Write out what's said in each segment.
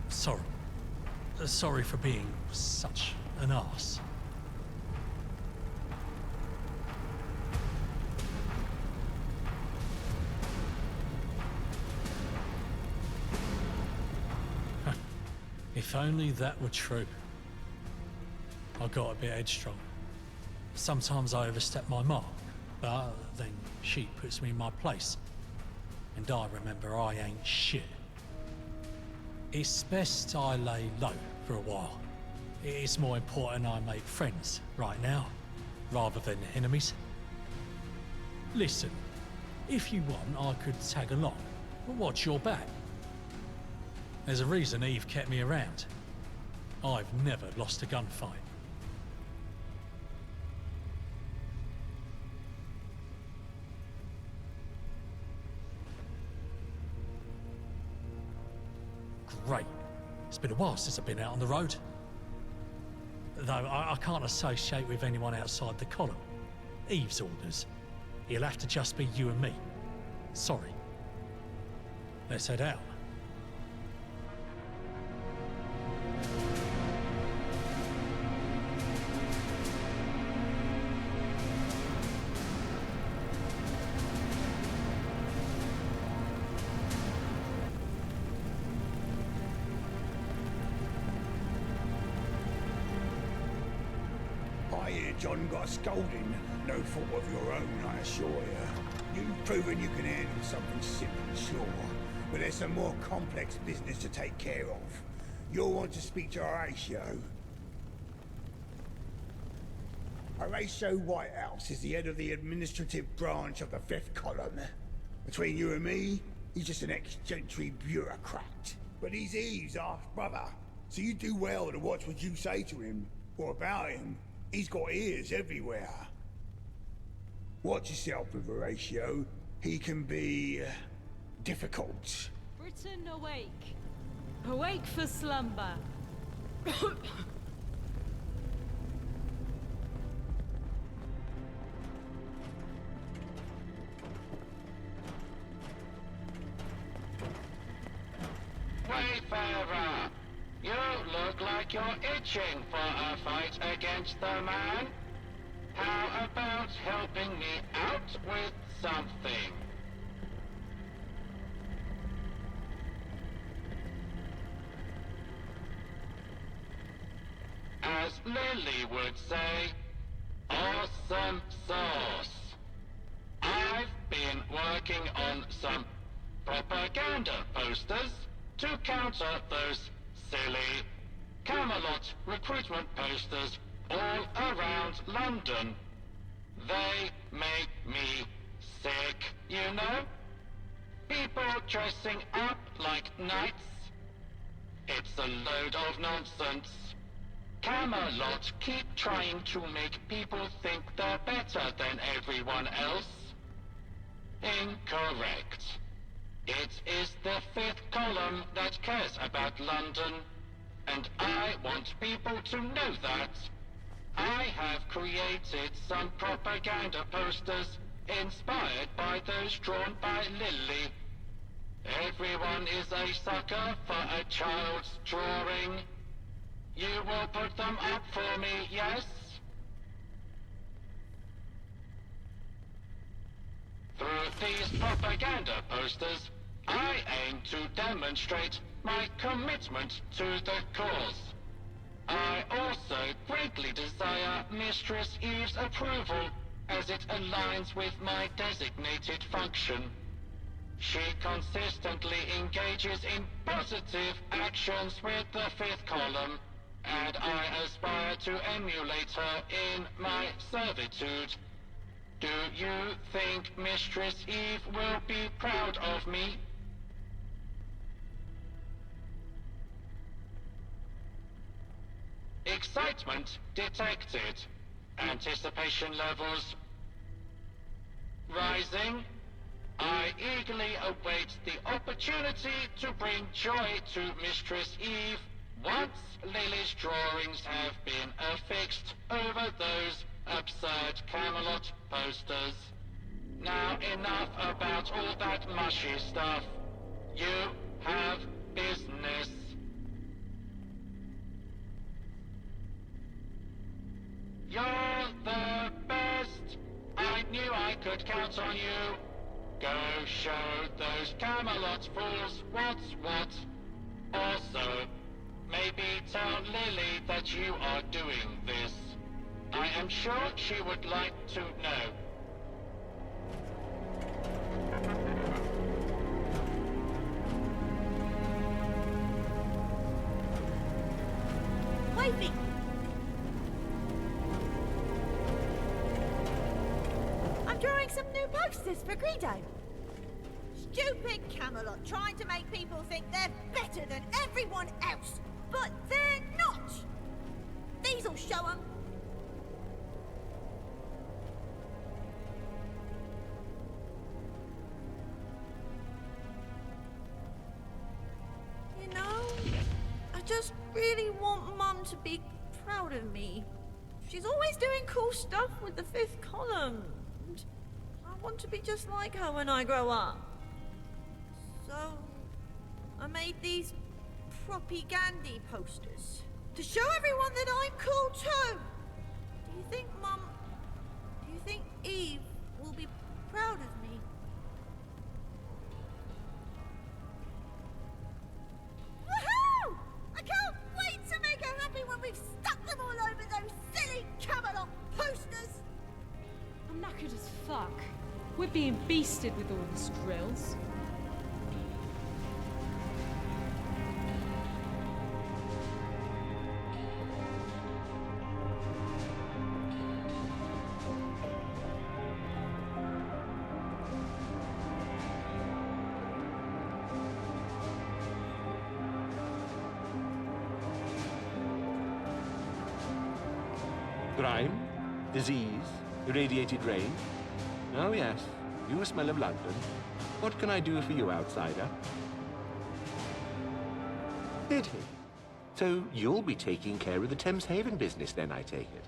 Sorry. Sorry for being such an arse. If only that were true. I got a bit headstrong. Sometimes I overstep my mark, but then she puts me in my place. And I remember I ain't shit. It's best I lay low for a while. It's more important I make friends right now, rather than enemies. Listen, if you want, I could tag along, but watch your back. There's a reason Eve kept me around. I've never lost a gunfight. Great. It's been a while since I've been out on the road. Though I can't associate with anyone outside the column. Eve's orders. It'll have to just be you and me. Sorry. Let's head out. I hear John got a scolding. No fault of your own, I assure you. You've proven you can handle something simple, sure. But there's some more complex business to take care of. You'll want to speak to Horatio. Horatio Whitehouse is the head of the administrative branch of the 5th column. Between you and me, he's just an ex-gentry bureaucrat. But he's Eve's half-brother, so you do well to watch what you say to him, or about him. He's got ears everywhere. Watch yourself with Horatio. He can be difficult. Britain awake. Awake for slumber. Wayfarer, you look like you're itching for a fight against the man. How about helping me out with something? As Lily would say, awesome sauce. I've been working on some propaganda posters to counter those silly Camelot recruitment posters all around London. They make me sick, you know? People dressing up like knights. It's a load of nonsense. Camelot keep trying to make people think they're better than everyone else. Incorrect. It is the 5th column that cares about London, and I want people to know that. I have created some propaganda posters inspired by those drawn by Lily. Everyone is a sucker for a child's drawing. You will put them up for me, yes? Through these propaganda posters, I aim to demonstrate my commitment to the cause. I also greatly desire Mistress Eve's approval, as it aligns with my designated function. She consistently engages in positive actions with the 5th column, and I aspire to emulate her in my servitude. Do you think Mistress Eve will be proud of me? Excitement detected. Anticipation levels rising. I eagerly await the opportunity to bring joy to Mistress Eve once Lily's drawings have been affixed over those absurd Camelot posters. Now enough about all that mushy stuff. You have business. could count on you. Go show those Camelot fools what's what. Also, maybe tell Lily that you are doing this. I am sure she would like to know. Waving! I'm drawing some new posters for Greedo. Stupid Camelot trying to make people think they're better than everyone else, but they're not! These'll show them. You know, I just really want Mum to be proud of me. She's always doing cool stuff with the fifth column. And I want to be just like her when I grow up. So, I made these propaganda posters to show everyone that I'm cool too. Do you think Eve will be proud of me? Woohoo! I can't wait to make her happy when we've stuck them all over those silly Camelot posters! I'm knackered as fuck. We're being beasted with all the drills. Crime, disease, irradiated rain. Oh yes, you smell of London. What can I do for you, outsider? Did he? So you'll be taking care of the Thames Haven business then, I take it?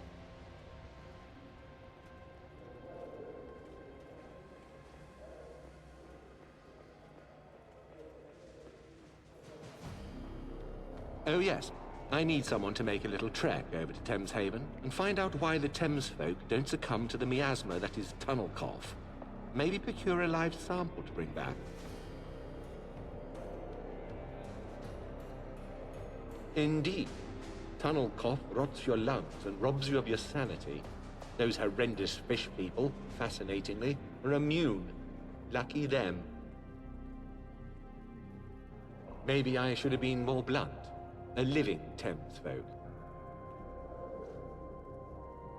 Oh yes, I need someone to make a little trek over to Thames Haven and find out why the Thames folk don't succumb to the miasma that is tunnel cough. Maybe procure a live sample to bring back. Indeed. Tunnel cough rots your lungs and robs you of your sanity. Those horrendous fish people, fascinatingly, are immune. Lucky them. Maybe I should have been more blunt. A living Thames folk.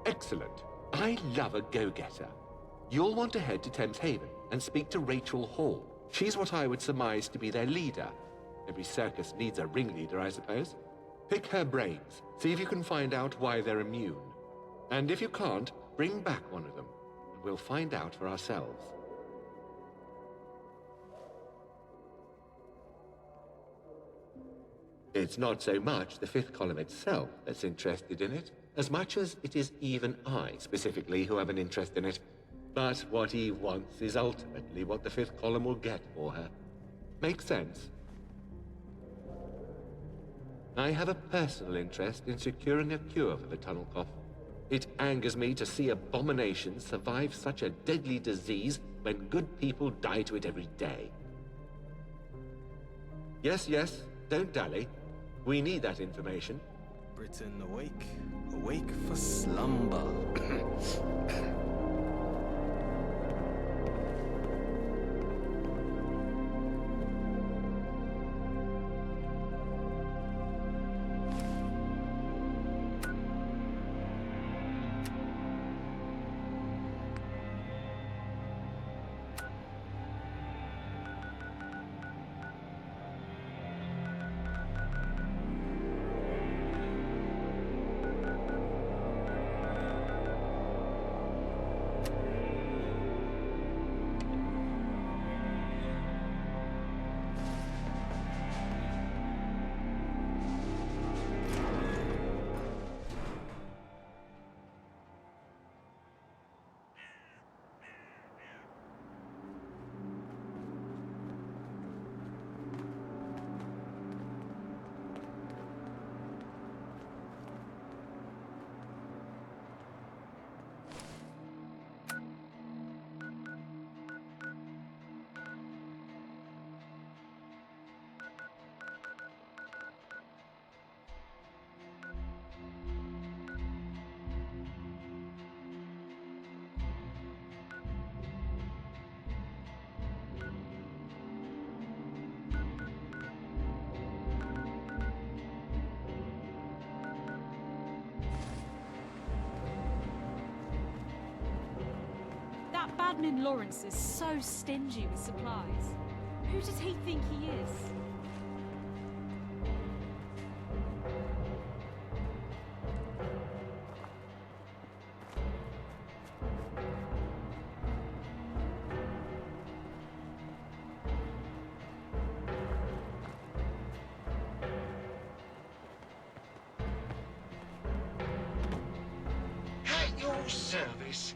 Excellent. I love a go-getter. You'll want to head to Thames Haven and speak to Rachel Hall. She's what I would surmise to be their leader. Every circus needs a ringleader, I suppose. Pick her brains. See if you can find out why they're immune. And if you can't, bring back one of them, and we'll find out for ourselves. It's not so much the fifth column itself that's interested in it, as much as it is even I, specifically, who have an interest in it. But what Eve wants is ultimately what the fifth column will get for her. Makes sense? I have a personal interest in securing a cure for the tunnel cough. It angers me to see abominations survive such a deadly disease when good people die to it every day. Yes, yes, don't dally. We need that information. Britain awake, awake for slumber. Admin Lawrence is so stingy with supplies. Who does he think he is? At your service.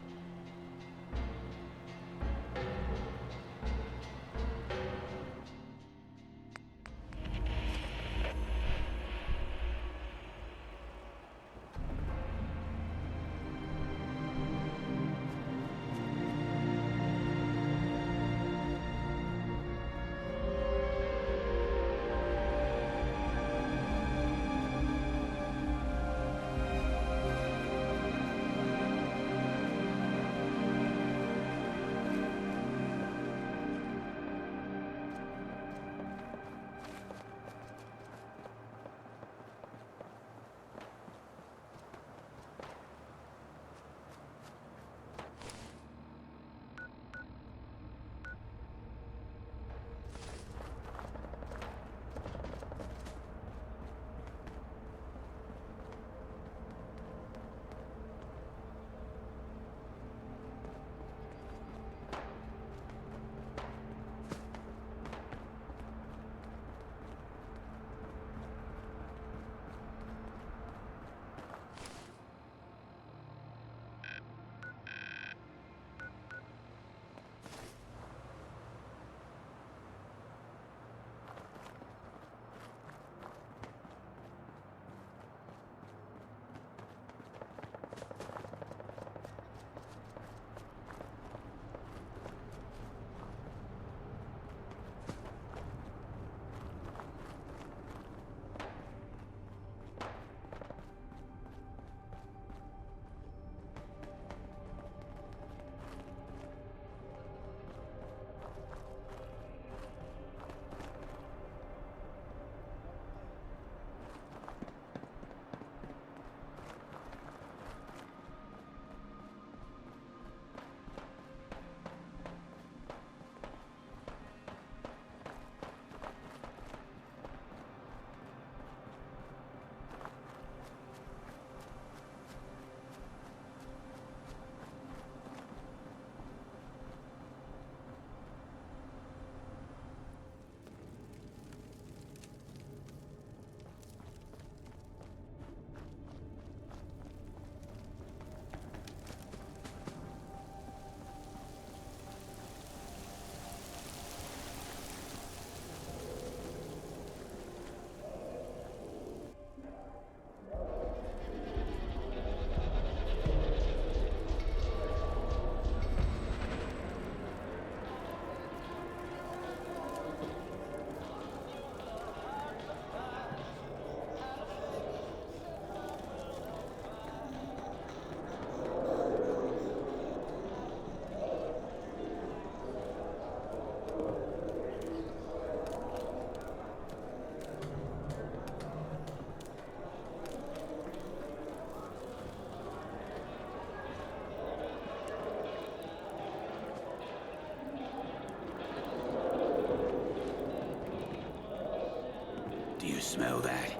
Do you smell that?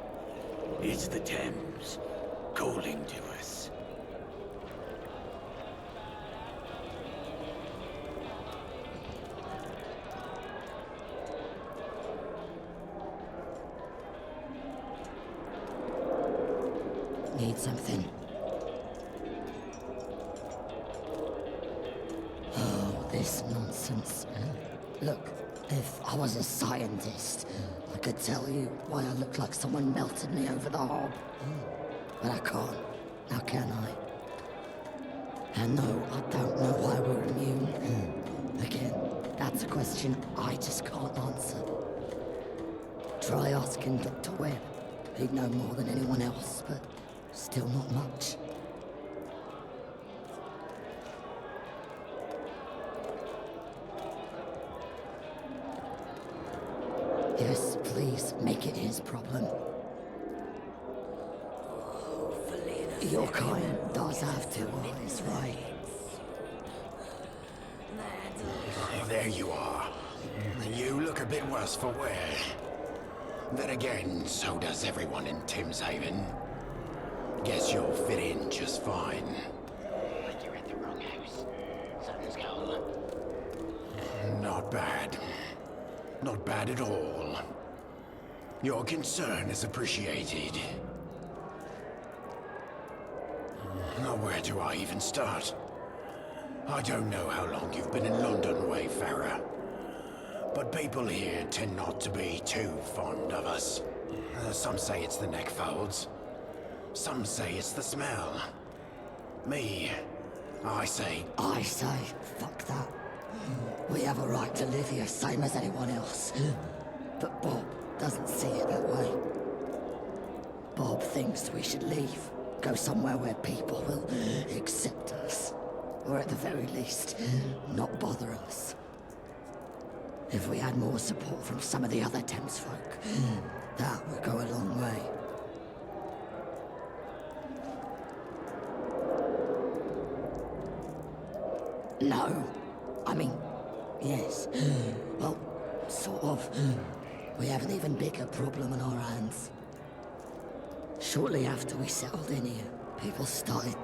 It's the Thames calling to us. Need something. Oh, this nonsense. Look, if I was a scientist, I could tell you why I look like someone melted me over the hob. But I can't. How can I? And no, I don't know why we're immune. Again, that's a question I just can't answer. Try asking Dr. Webb. He'd know more than anyone else, but still not much. Yes, please, make it his problem. Your kind does have two eyes, right? there you are. You look a bit worse for wear. Then again, so does everyone in Tim's Haven. Guess you'll fit in just fine. You're at the wrong house. Something's going on. Not bad. Not bad at all. Your concern is appreciated. Now, where do I even start? I don't know how long you've been in London, Wayfarer. But people here tend not to be too fond of us. Some say it's the neck folds. Some say it's the smell. Me, I say, fuck that. We have a right to live here, same as anyone else. But Bob doesn't see it that way. Bob thinks we should leave, go somewhere where people will accept us. Or at the very least, not bother us. If we had more support from some of the other Thames folk, that would go a long way. No. I mean, yes. Well, sort of. We have an even bigger problem on our hands. Shortly after we settled in here, people started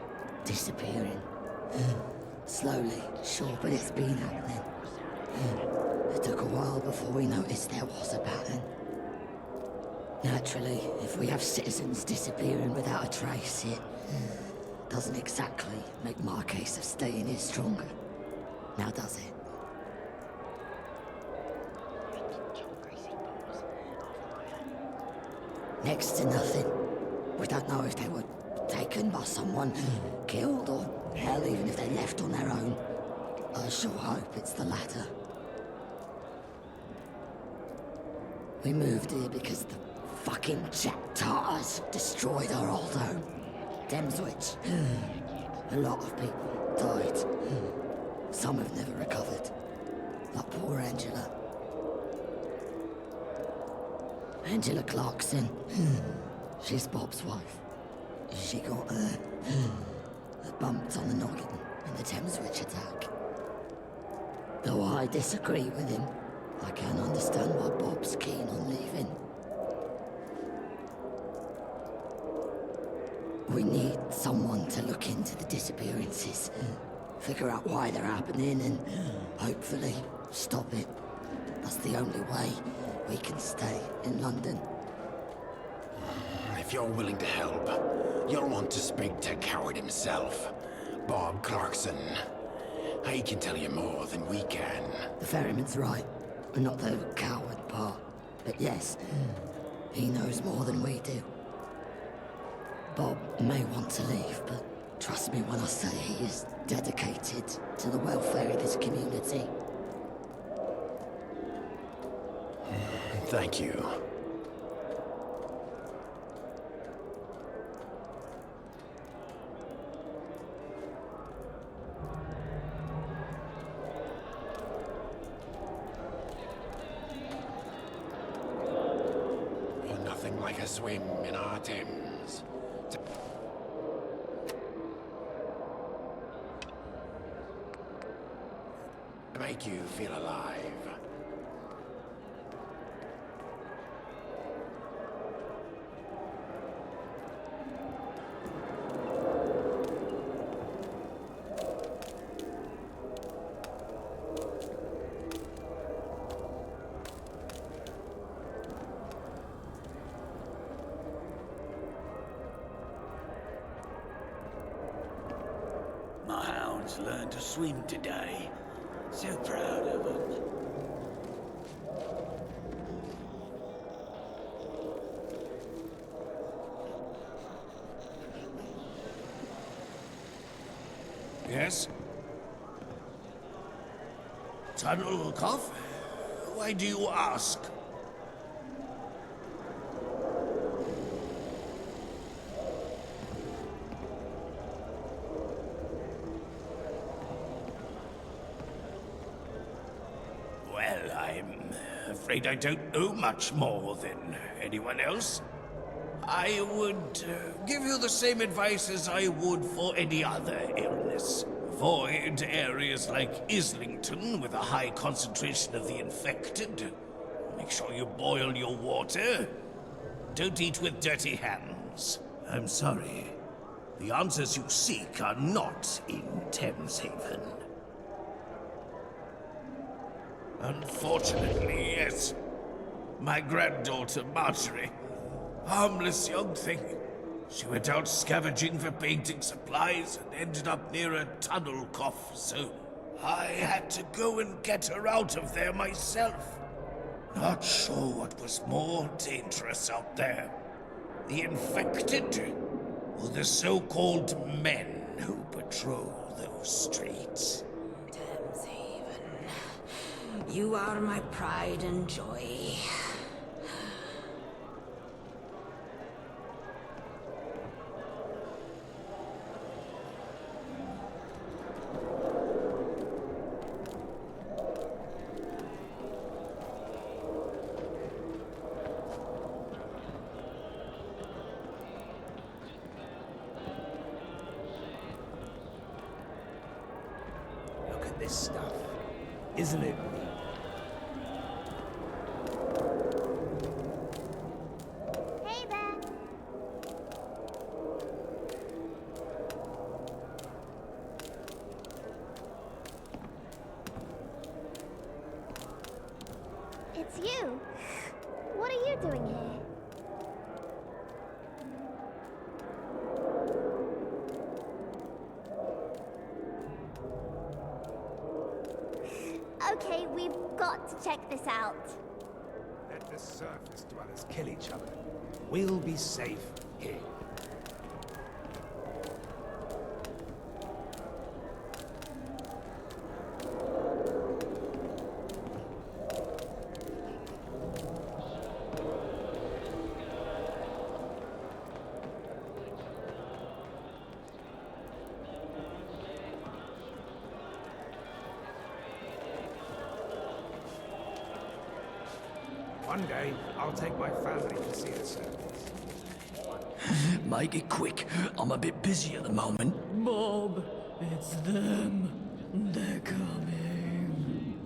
disappearing. Slowly, sure, but it's been happening. It took a while before we noticed there was a pattern. Naturally, if we have citizens disappearing without a trace, it doesn't exactly make my case of staying here stronger. Now does it? Next to nothing. We don't know if they were taken by someone, killed, or hell, even if they left on their own. I sure hope it's the latter. We moved here because the fucking Jack Tartars destroyed our old home. Thameswich. A lot of people died. Some have never recovered. Like poor Angela. Angela Clarkson. She's Bob's wife. She got bumped on the noggin in the Thameswich attack. Though I disagree with him, I can understand why Bob's keen on leaving. We need someone to look into the disappearances, figure out why they're happening, and hopefully stop it. That's the only way we can stay in London. if you're willing to help, you'll want to speak to Coward himself, Bob Clarkson. He can tell you more than we can. The ferryman's right. Not the coward part. But yes, he knows more than we do. Bob may want to leave, but trust me when I say he is dedicated to the welfare of this community. Thank you. You're nothing like a swim in our Thames. To make you feel alive. My hounds learned to swim today. So proud of them. Yes? Tunnel cough? Why do you ask? Well, I'm afraid I don't know much more than anyone else. I would give you the same advice as I would for any other illness. avoid areas like Islington with a high concentration of the infected. Make sure you boil your water. Don't eat with dirty hands. I'm sorry. The answers you seek are not in Thames Haven. Unfortunately, yes. My granddaughter, Marjorie. Harmless young thing. She went out scavenging for painting supplies and ended up near a tunnel cough zone. I had to go and get her out of there myself. Not sure what was more dangerous out there. The infected, or the so-called men who patrol those streets. Thames Haven. You are my pride and joy. Look at this stuff. Isn't it? Hey there. It's you. What are you doing here? Okay, we've got to check this out. Let the surface dwellers kill each other. We'll be safe here. One day, I'll take my family to see the circus. Make it quick. I'm a bit busy at the moment. Bob, it's them. They're coming.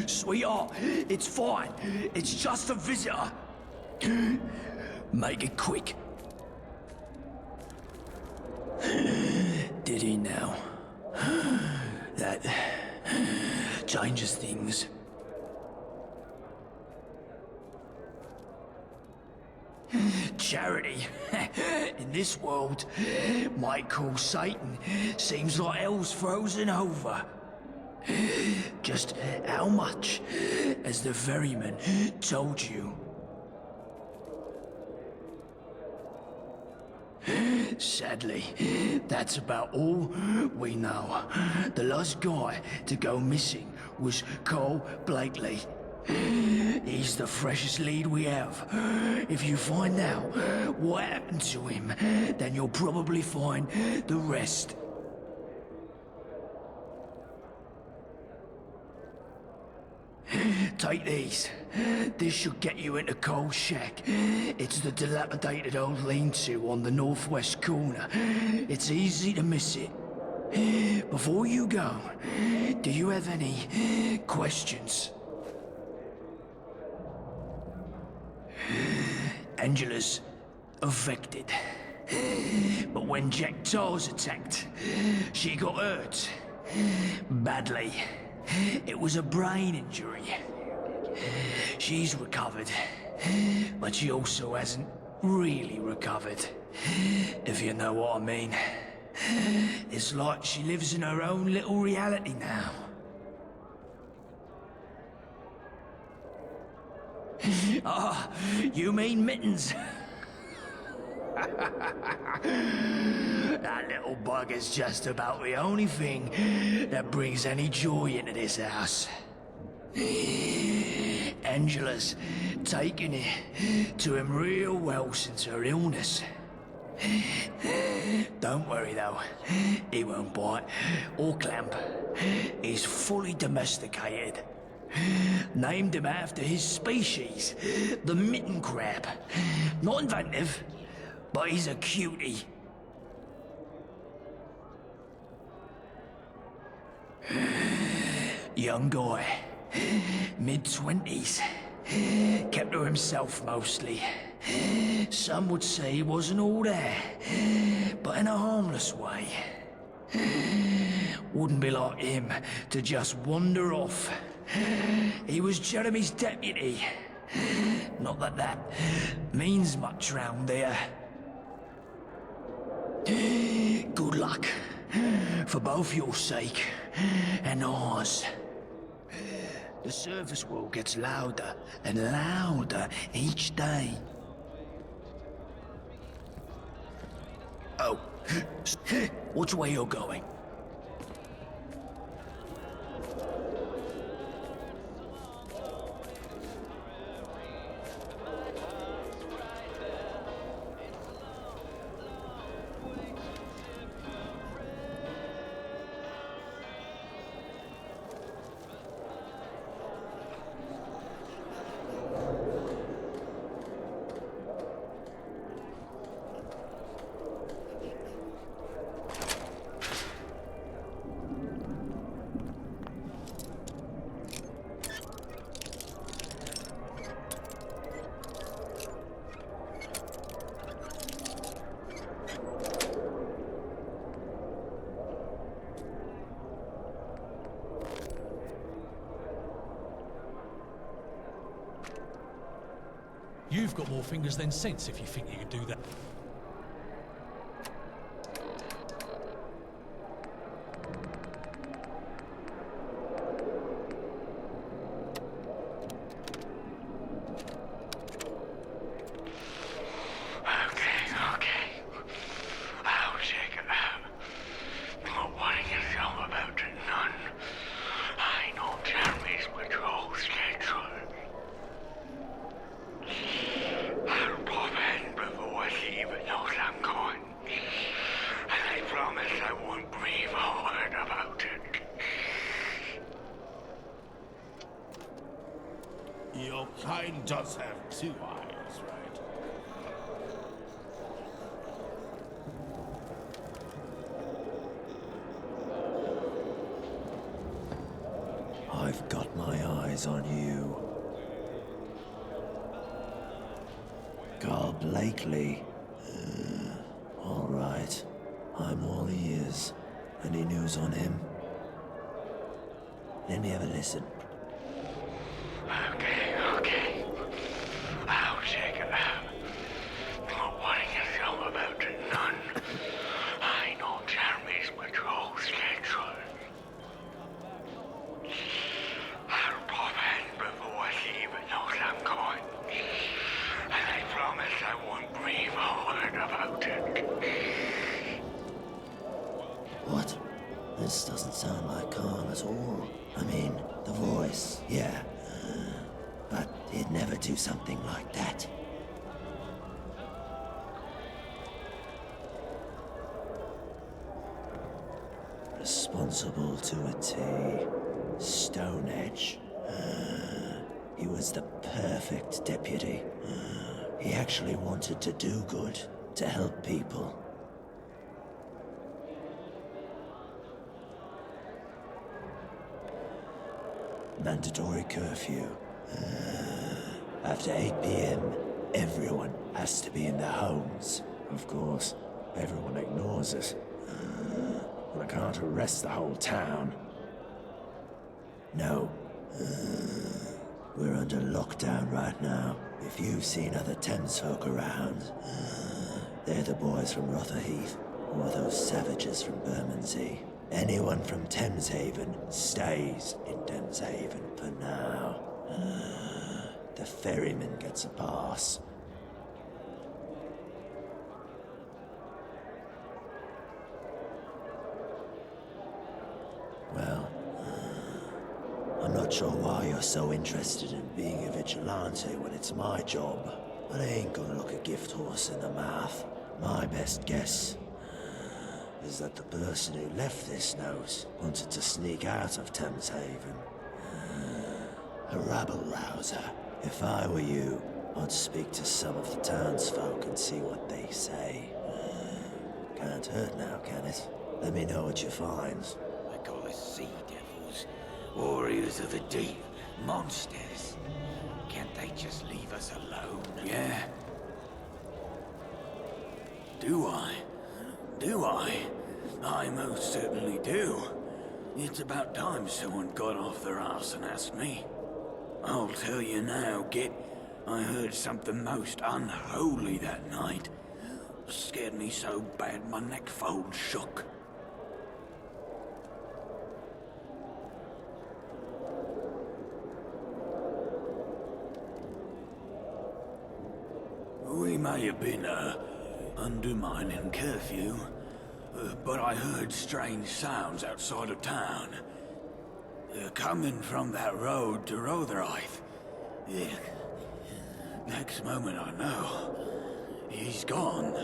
Sweetheart, it's fine. It's just a visitor. Make it quick. Did he now? That changes things. Charity, in this world, might call Satan. Seems like hell's frozen over. Just how much has the ferryman told you? Sadly, that's about all we know. The last guy to go missing was Cole Blakely. He's the freshest lead we have. If you find out what happened to him, then you'll probably find the rest. Take these. This should get you into Cole's shack. It's the dilapidated old lean-to on the northwest corner. It's easy to miss it. Before you go, do you have any questions? Angela's affected. But when Jack Tars attacked, she got hurt. Badly. It was a brain injury. She's recovered. But she also hasn't really recovered. If you know what I mean. It's like she lives in her own little reality now. Ah, you mean Mittens? That little bugger's just about the only thing that brings any joy into this house. Angela's taken it to him real well since her illness. Don't worry though, he won't bite or clamp. He's fully domesticated. Named him after his species, the mitten crab. Not inventive, but he's a cutie. Young guy. Mid-20s. Kept to himself mostly. Some would say he wasn't all there, but in a harmless way. Wouldn't be like him to just wander off. He was Jeremy's deputy. Not that that means much round there. Good luck. For both your sake and ours. The surface world gets louder and louder each day. Oh, which way you're going? You've got more fingers than sense if you think you can do that. Your kind does have two eyes, right? I've got my eyes on you. Carl Blakely. All right. I'm all ears. Any news on him? Let me have a listen. Okay. I'll check it out. Not wanting to know about it, none. I know Jeremy's patrol schedule. I'll pop in before I leave at no I'm going. And I promise I won't breathe a word about it. What? This doesn't sound like Khan at all. I mean, the voice, yeah. But he'd never do something like that. Responsible to a T. Stone Edge. He was the perfect deputy. He actually wanted to do good, to help people. Mandatory curfew. After 8 p.m., everyone has to be in their homes. Of course, everyone ignores it. Well, I can't arrest the whole town. No. We're under lockdown right now. If you've seen other Thames folk around, they're the boys from Rotherheath, or those savages from Bermondsey. Anyone from Thameshaven stays in Thameshaven for now. The ferryman gets a pass. Well, I'm not sure why you're so interested in being a vigilante when it's my job, but I ain't gonna look a gift horse in the mouth. My best guess is that the person who left this note wanted to sneak out of Thameshaven. A rabble-rouser. If I were you, I'd speak to some of the townsfolk and see what they say. Can't hurt now, can it? Let me know what you find. I call us sea devils. Warriors of the deep. Monsters. Can't they just leave us alone? Yeah. Do I? Do I? I most certainly do. It's about time someone got off their ass and asked me. I'll tell you now, Git. I heard something most unholy that night. Scared me so bad my neck fold shook. We may have been, undermining curfew, but I heard strange sounds outside of town. Coming from that road to Rotherhithe. Yeah. Next moment I know, he's gone.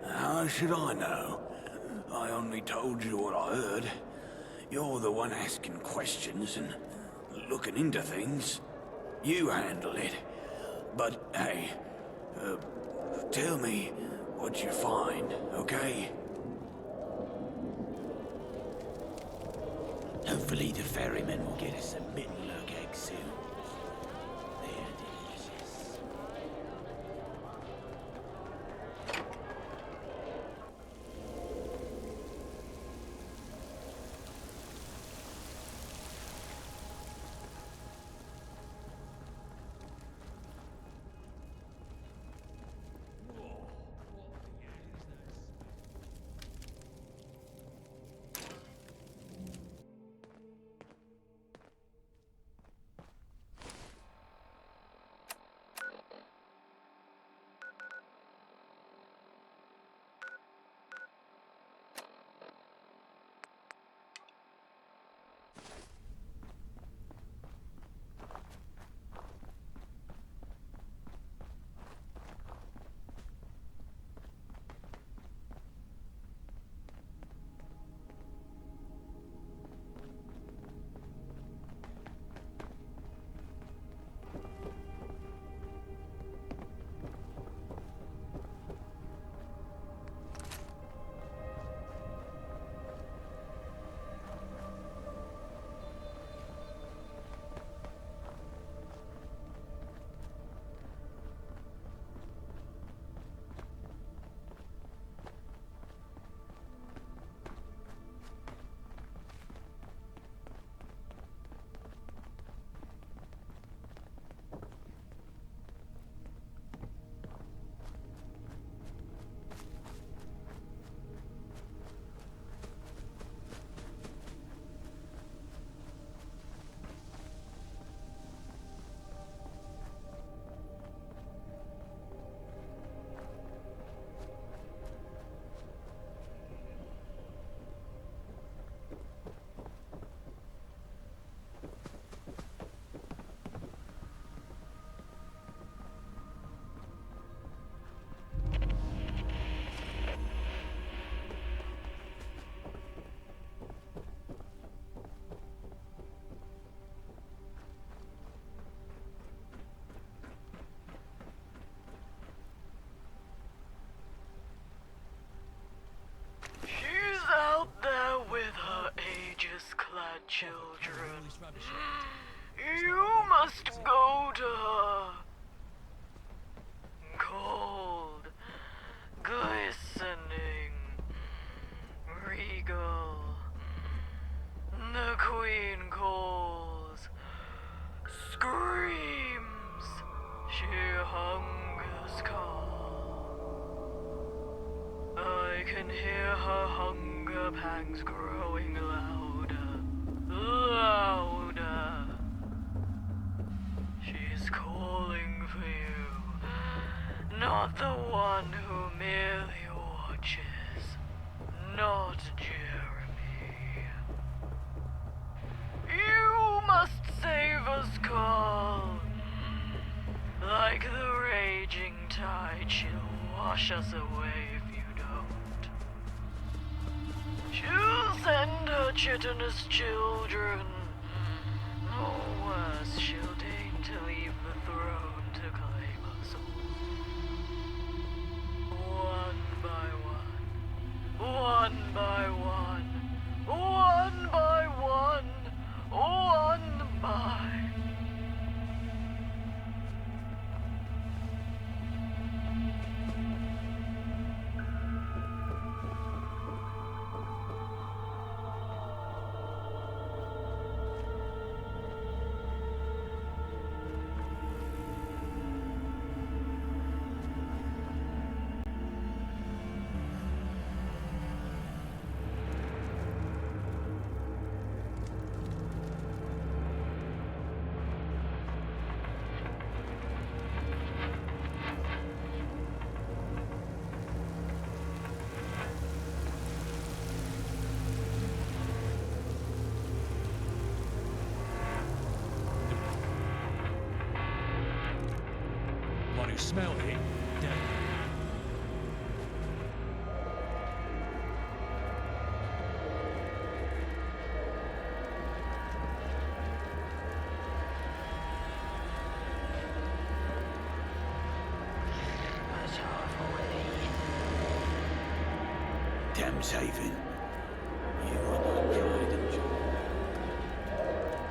How should I know? I only told you what I heard. You're the one asking questions and looking into things. You handle it. But, hey, tell me what you find, okay? Hopefully the ferryman will get us a mitten-lug egg soon. They're delicious. Children, you must go to her. Cold, glistening, regal. The queen calls, screams. She hungers call. I can hear her hunger pangs growing louder. Louder. She's calling for you, not the one who merely watches, not Jeremy. You must save us, Carl. Like the raging tide, she'll wash us away if you don't. She'll send her chitinous children. Or worse, she'll deign to leave the throne to claim us all. One by one. who smelt it, dead. Thames Haven. You are not kind,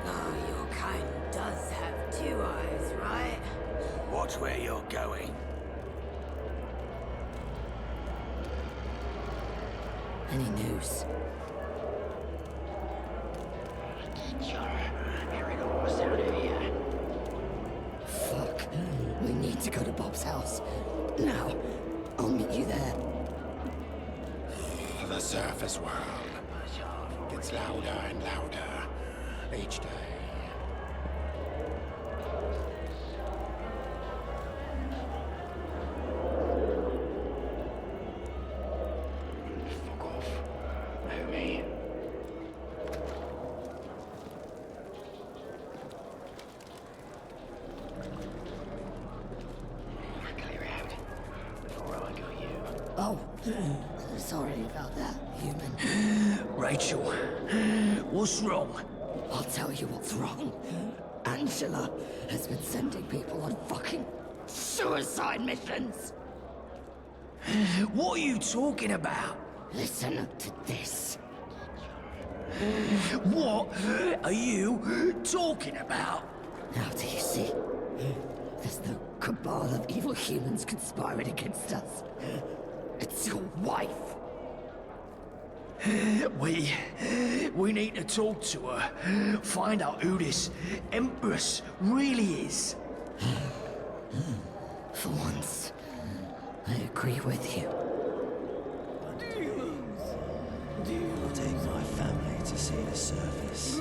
Oh, your kind does have two eyes, right? watch where you're going. Any news? Hearing a horse out of here. Fuck. We need to go to Bob's house. Now. I'll meet you there. The surface world gets louder and louder each day. Fuck off. Know me. Clear out before I got you. Oh, sorry about that, human. Rachel, what's wrong? I'll tell you what's wrong. Angela has been sending people on fucking suicide missions. What are you talking about? Listen to this. What are you talking about? Now do you see? There's no cabal of evil humans conspiring against us. It's your wife. We need to talk to her. Find out who this Empress really is. For once, I agree with you. I'll take my family to see the surface.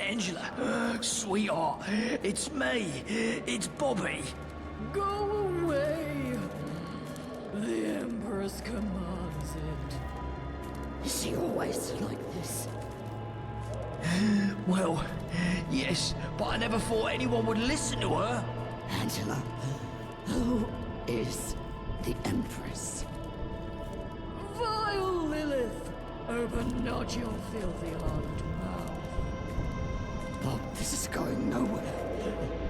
Angela, sweetheart, it's me. It's Bobby. Go away. The Empress commands it. Is she always like this? Well, yes, but I never thought anyone would listen to her. Angela, who is the Empress? Vile Lilith, open not your filthy harlot mouth. Bob, this is going nowhere.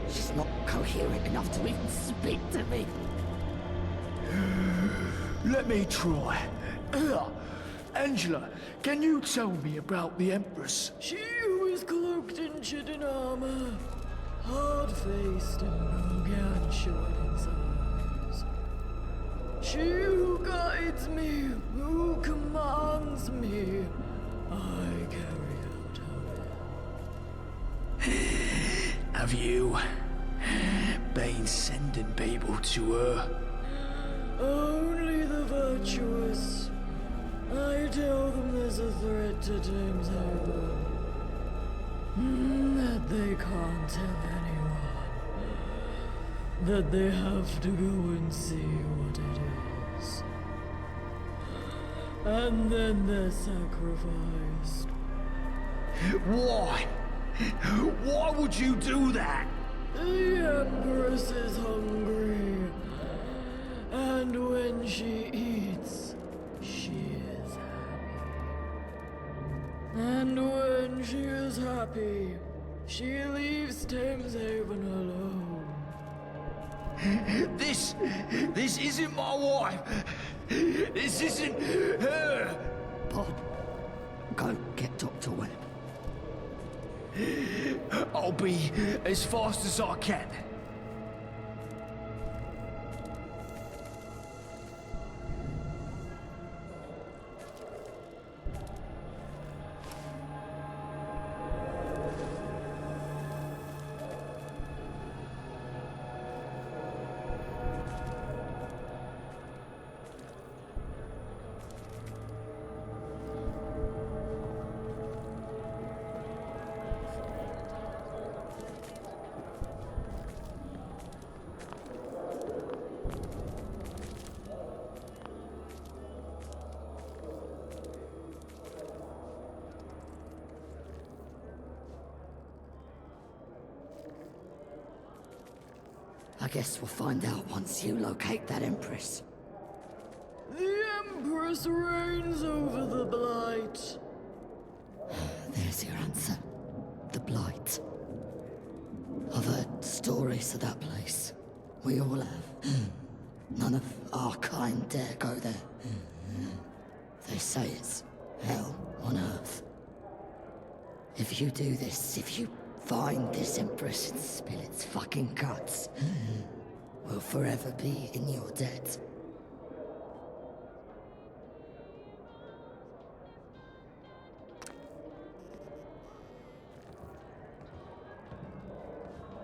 She's not coherent enough to even speak to me. Let me try. Angela, can you tell me about the Empress? She who is cloaked in chitin armor, hard-faced and gargantuan in size. She who guides me, who commands me, I carry out her will. Have you been sending people to her? Only the virtuous. I tell them there's a threat to Thames Haven. That they can't tell anyone. That they have to go and see what it is. And then they're sacrificed. Why? Why would you do that? The Empress is hungry. And when she eats, she is happy. And when she is happy, she leaves Thames Haven alone. This isn't my wife. This isn't her. Bob, go get Dr. Webb. I'll be as fast as I can. guess we'll find out once you locate that Empress. The Empress reigns over the Blight. There's your answer. The Blight. I've heard stories of that place. We all have. None of our kind dare go there. They say it's hell on earth. If you do this, if you find this Empress and spill its fucking guts, we'll forever be in your debt.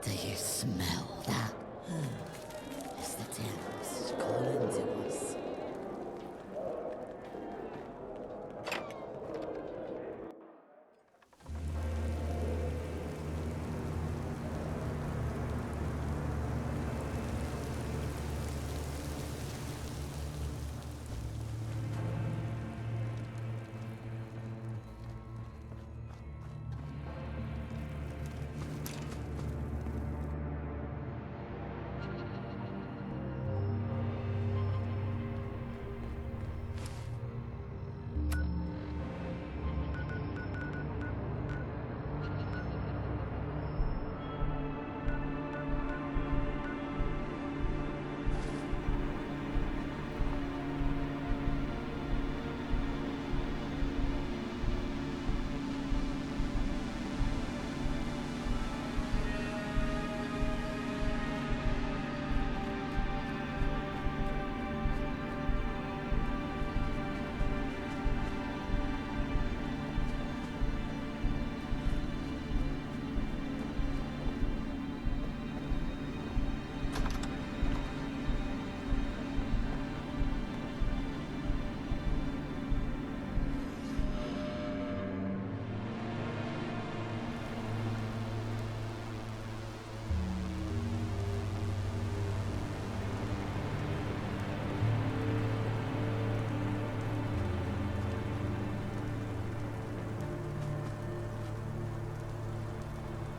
Do you smell that? It's the Thames calling to us.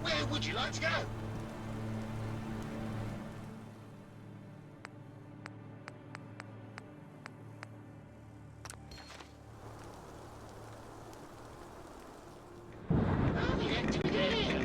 Where would you like to go? How the heck did we get here?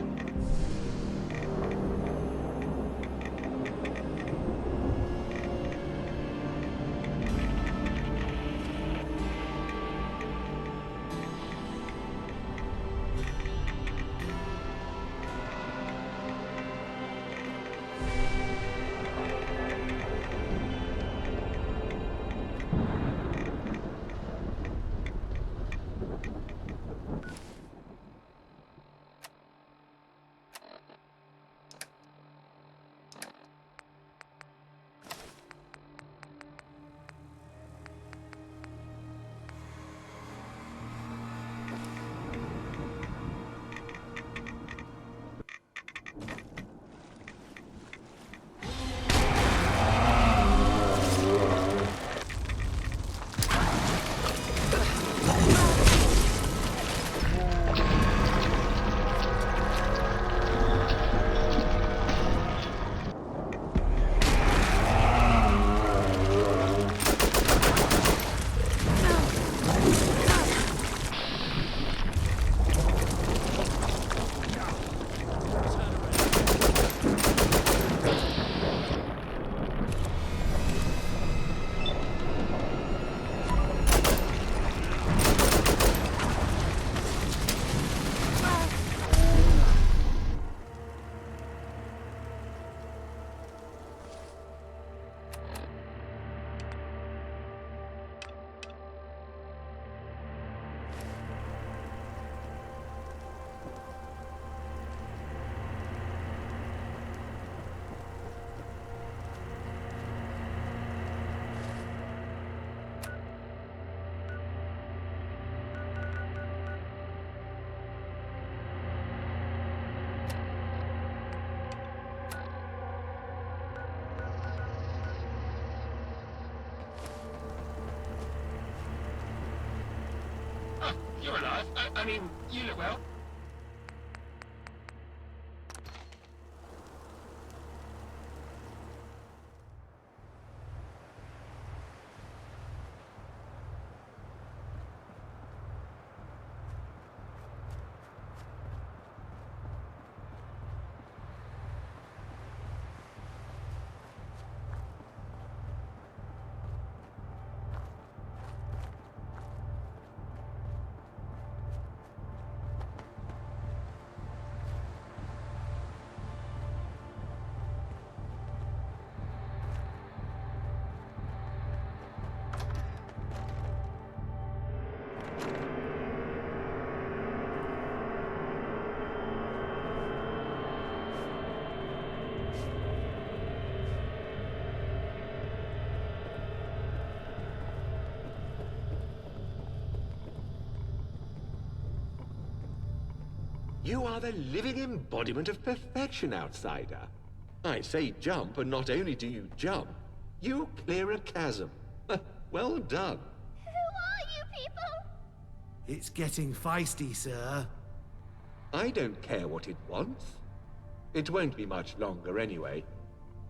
You're alive. I mean, you look well. You are the living embodiment of perfection, outsider. I say jump, and not only do you jump, you clear a chasm. Well done. Who are you people? It's getting feisty, sir. I don't care what it wants. It won't be much longer anyway.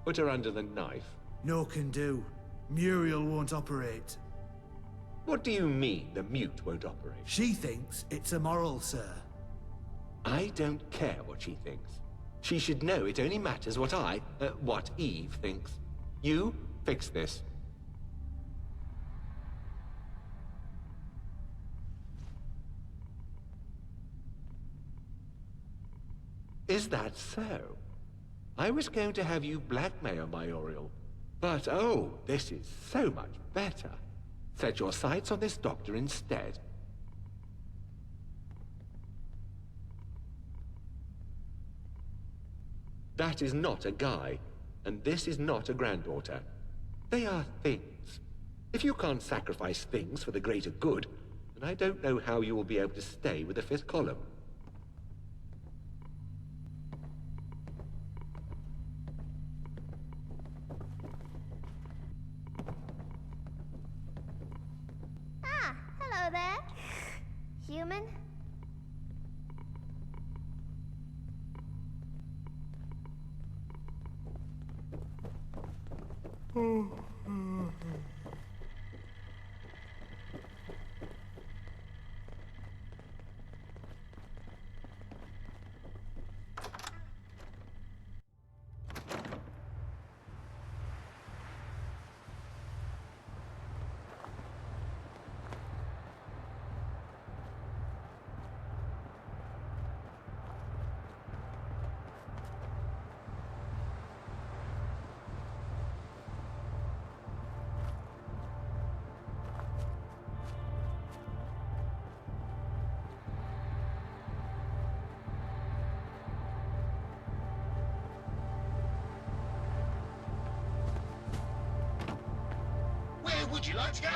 Put her under the knife. No can do. Muriel won't operate. What do you mean the mute won't operate? She thinks it's immoral, sir. I don't care what she thinks. She should know it only matters what Eve thinks. You fix this. Is that so? I was going to have you blackmail my Oriole. But oh, this is so much better. Set your sights on this doctor instead. That is not a guy, and this is not a granddaughter. They are things. If you can't sacrifice things for the greater good, then I don't know how you will be able to stay with the fifth column. Ah, hello there. Human? Where would you like to go?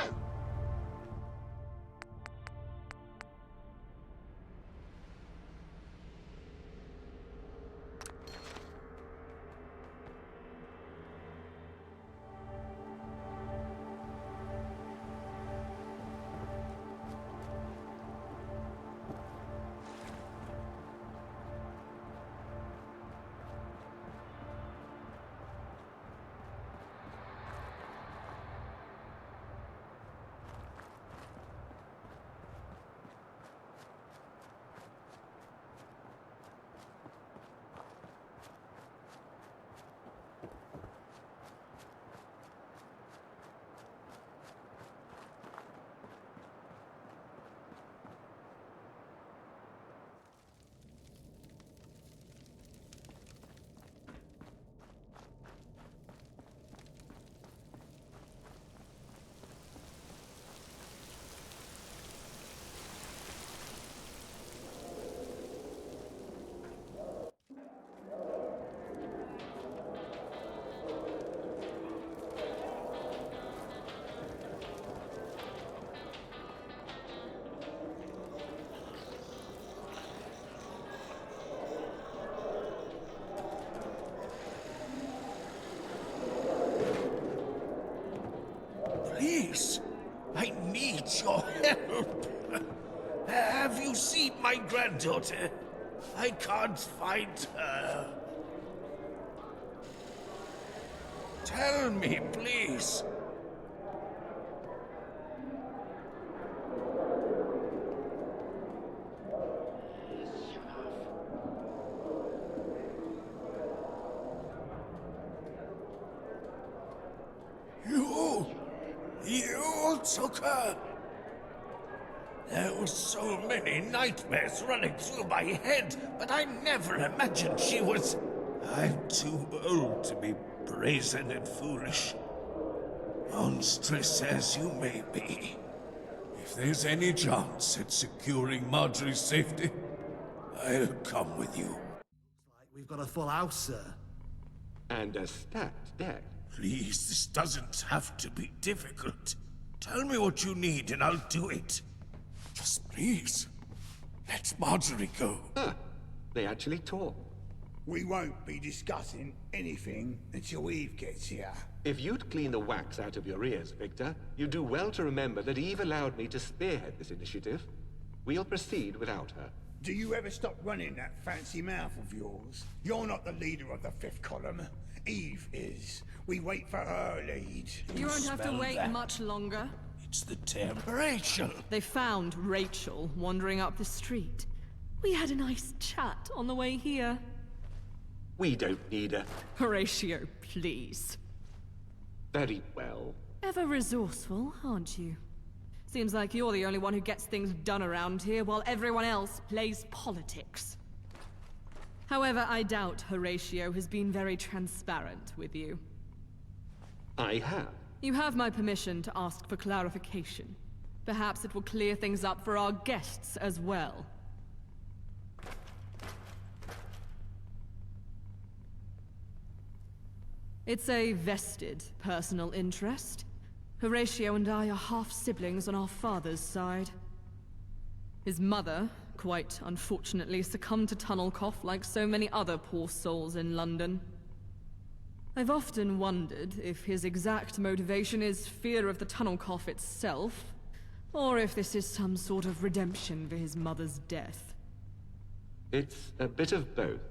Please, I need your help. Have you seen my granddaughter? I can't find her. Tell me, please. You took her? There were so many nightmares running through my head, but I never imagined she was... I'm too old to be brazen and foolish. Monstrous as you may be. If there's any chance at securing Marjorie's safety, I'll come with you. We've got a full house, sir. And a stacked deck. Please, this doesn't have to be difficult. Tell me what you need and I'll do it. Just please, let Marjorie go. Ah, They actually talk. We won't be discussing anything until Eve gets here. If you'd clean the wax out of your ears, Victor, you'd do well to remember that Eve allowed me to spearhead this initiative. We'll proceed without her. Do you ever stop running that fancy mouth of yours? You're not the leader of the fifth column. Eve is. We wait for her lead. You won't have to wait much longer. It's the temp. Rachel! They found Rachel wandering up the street. We had a nice chat on the way here. We don't need her. Horatio, please. Very well. Ever resourceful, aren't you? Seems like you're the only one who gets things done around here while everyone else plays politics. However, I doubt Horatio has been very transparent with you. I have. You have my permission to ask for clarification. Perhaps it will clear things up for our guests as well. It's a vested personal interest. Horatio and I are half-siblings on our father's side. His mother, quite unfortunately, succumbed to tunnel cough like so many other poor souls in London. I've often wondered if his exact motivation is fear of the tunnel cough itself, or if this is some sort of redemption for his mother's death. It's a bit of both.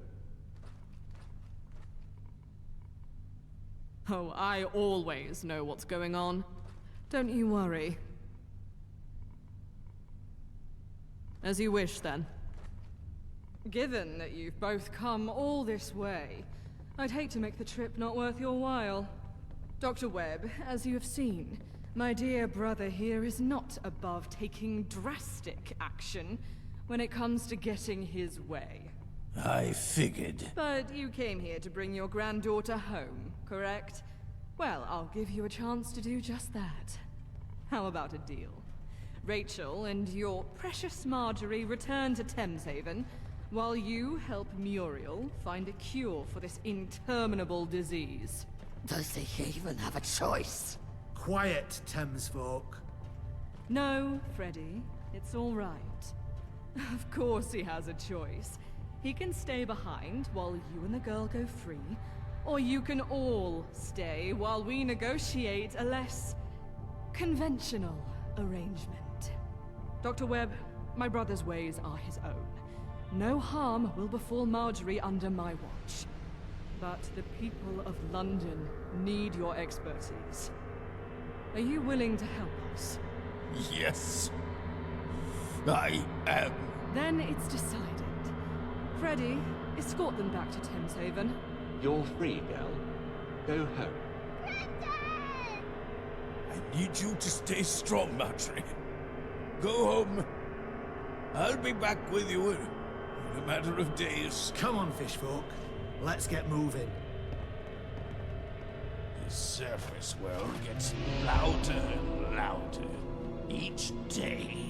Oh, I always know what's going on. Don't you worry. As you wish, then. Given that you've both come all this way, I'd hate to make the trip not worth your while. Dr. Webb, as you have seen, my dear brother here is not above taking drastic action when it comes to getting his way. I figured. But you came here to bring your granddaughter home, correct? Well, I'll give you a chance to do just that. How about a deal? Rachel and your precious Marjorie return to Thameshaven, while you help Muriel find a cure for this interminable disease. Does he even have a choice? Quiet, Thames folk. No, Freddy. It's all right. Of course he has a choice. He can stay behind while you and the girl go free, or you can all stay while we negotiate a less conventional arrangement. Dr. Webb, my brother's ways are his own. No harm will befall Marjorie under my watch. But the people of London need your expertise. Are you willing to help us? Yes. I am. Then it's decided. Freddy, escort them back to Thameshaven. You're free, girl. Go home. I need you to stay strong, Marjorie. Go home. I'll be back with you in a matter of days. Come on, fishfolk. Let's get moving. The surface world gets louder and louder each day.